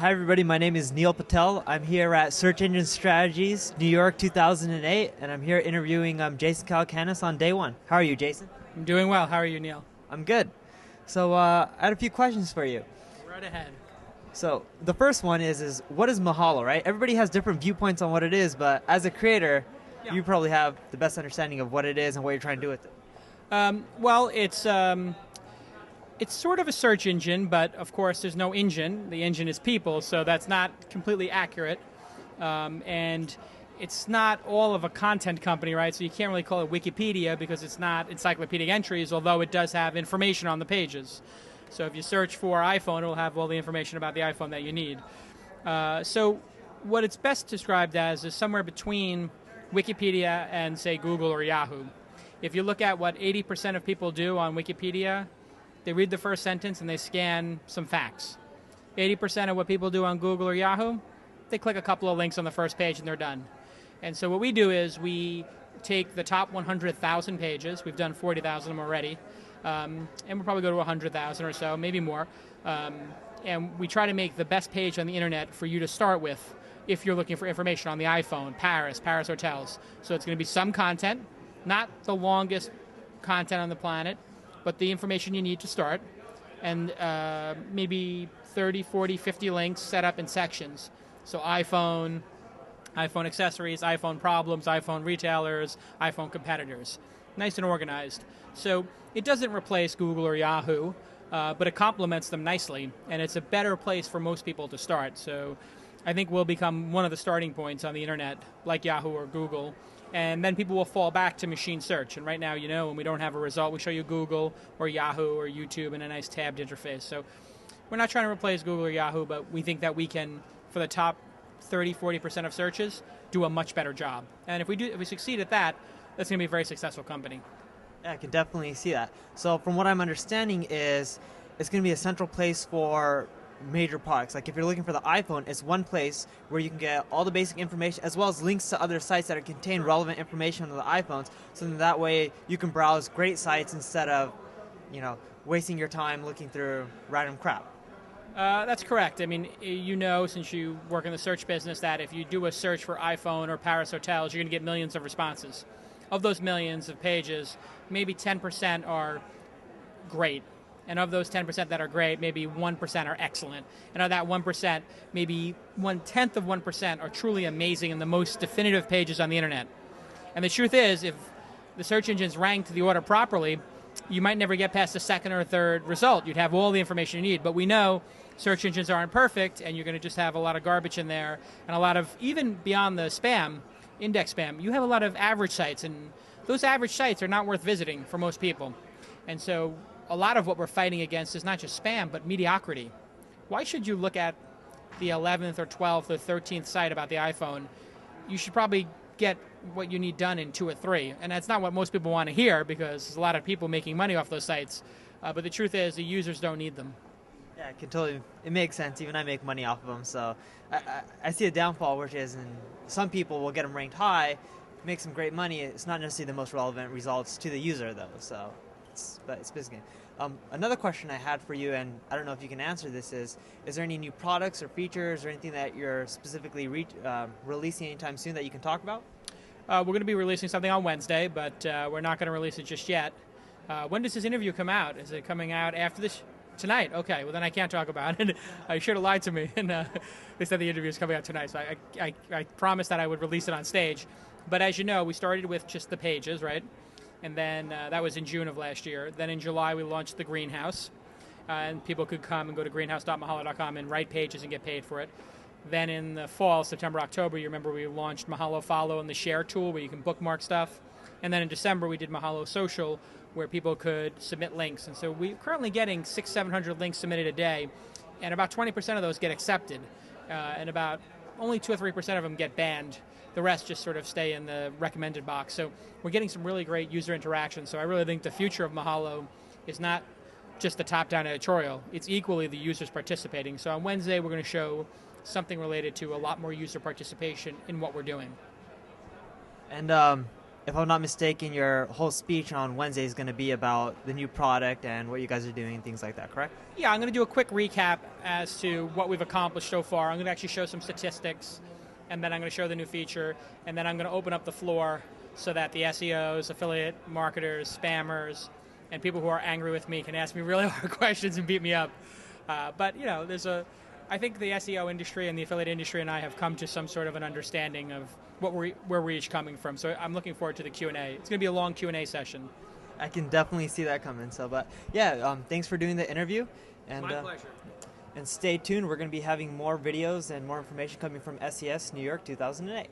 Hi everybody, my name is Neil Patel. I'm here at Search Engine Strategies, New York 2008, and I'm here interviewing Jason Calacanis on day one. How are you, Jason? I'm doing well. How are you, Neil? I'm good. So I had a few questions for you. Right ahead. So the first one is what is Mahalo, right? Everybody has different viewpoints on what it is, but as a creator, you probably have the best understanding of what it is and what you're trying to do with it. Well, it's sort of a search engine, but of course there's no engine. The engine is people, so that's not completely accurate. And it's not all of a content company, right? So you can't really call it Wikipedia because it's not encyclopedic entries, although it does have information on the pages. So if you search for iPhone, it will have all the information about the iPhone that you need. So what it's best described as is somewhere between Wikipedia and, say, Google or Yahoo. If you look at what 80% of people do on Wikipedia, they read the first sentence and they scan some facts. 80% of what people do on Google or Yahoo, they click a couple of links on the first page and they're done. And so what we do is we take the top 100,000 pages. We've done 40,000 of them already. And we'll probably go to 100,000 or so, maybe more. And we try to make the best page on the internet for you to start with if you're looking for information on the iPhone, Paris hotels. So it's going to be some content, not the longest content on the planet, but the information you need to start, and maybe 30, 40, 50 links set up in sections. So iPhone accessories, iPhone problems, iPhone retailers, iPhone competitors. Nice and organized. So it doesn't replace Google or Yahoo, but it complements them nicely, and it's a better place for most people to start. So I think we'll become one of the starting points on the internet, like Yahoo or Google, and then people will fall back to machine search. And right now, when we don't have a result, we show you Google or Yahoo or YouTube in a nice tabbed interface. So we're not trying to replace Google or Yahoo, but we think that we can, for the top 30, 40% of searches, do a much better job. And if we succeed at that, that's going to be a very successful company. Yeah, I can definitely see that. So from what I'm understanding is it's going to be a central place for major products. Like if you're looking for the iPhone, it's one place where you can get all the basic information as well as links to other sites that contain relevant information on the iPhones, so that way you can browse great sites instead of, wasting your time looking through random crap. That's correct. I mean, since you work in the search business, that if you do a search for iPhone or Paris hotels, you're going to get millions of responses. Of those millions of pages, maybe 10% are great. And of those 10% that are great, maybe 1% are excellent. And of that 1%, maybe 1/10 of 1% are truly amazing and the most definitive pages on the internet. And the truth is, if the search engines ranked the order properly, you might never get past the second or third result. You'd have all the information you need. But we know search engines aren't perfect, and you're going to just have a lot of garbage in there, and a lot of, even beyond the spam, index spam, you have a lot of average sites, and those average sites are not worth visiting for most people. And so a lot of what we're fighting against is not just spam, but mediocrity. Why should you look at the 11th or 12th or 13th site about the iPhone? You should probably get what you need done in 2 or 3. And that's not what most people want to hear, because there's a lot of people making money off those sites. But the truth is, the users don't need them. Yeah, it makes sense. Even I make money off of them. So I see a downfall, which is some people will get them ranked high, make some great money. It's not necessarily the most relevant results to the user, though. So it's business. Another question I had for you, and I don't know if you can answer this, is there any new products or features or anything that you're specifically releasing anytime soon that you can talk about? We're going to be releasing something on Wednesday, but we're not going to release it just yet. When does this interview come out? Is it coming out after this? Tonight? Okay, well then I can't talk about it. I should have lied to me, and they said the interview is coming out tonight, so I promised that I would release it on stage. But as you know, we started with just the pages, right? And then that was in June of last year. Then in July, we launched the Greenhouse. And people could come and go to greenhouse.mahalo.com and write pages and get paid for it. Then in the fall, September, October, you remember we launched Mahalo Follow and the Share tool where you can bookmark stuff. And then in December, we did Mahalo Social where people could submit links. And so we're currently getting 600-700 links submitted a day. And about 20% of those get accepted. And about only 2 or 3% of them get banned. The rest just sort of stay in the recommended box. So we're getting some really great user interaction. So I really think the future of Mahalo is not just the top-down editorial. It's equally the users participating. So on Wednesday, we're going to show something related to a lot more user participation in what we're doing. And if I'm not mistaken, your whole speech on Wednesday is going to be about the new product and what you guys are doing and things like that, correct? Yeah, I'm going to do a quick recap as to what we've accomplished so far. I'm going to actually show some statistics, and then I'm going to show the new feature, and then I'm going to open up the floor so that the SEOs, affiliate marketers, spammers, and people who are angry with me can ask me really hard questions and beat me up. But, you know, I think the SEO industry and the affiliate industry and I have come to some sort of an understanding of where we're each coming from. So I'm looking forward to the Q&A. It's going to be a long Q&A session. I can definitely see that coming. So, but yeah, thanks for doing the interview. And, My pleasure. And stay tuned. We're going to be having more videos and more information coming from SES New York 2008.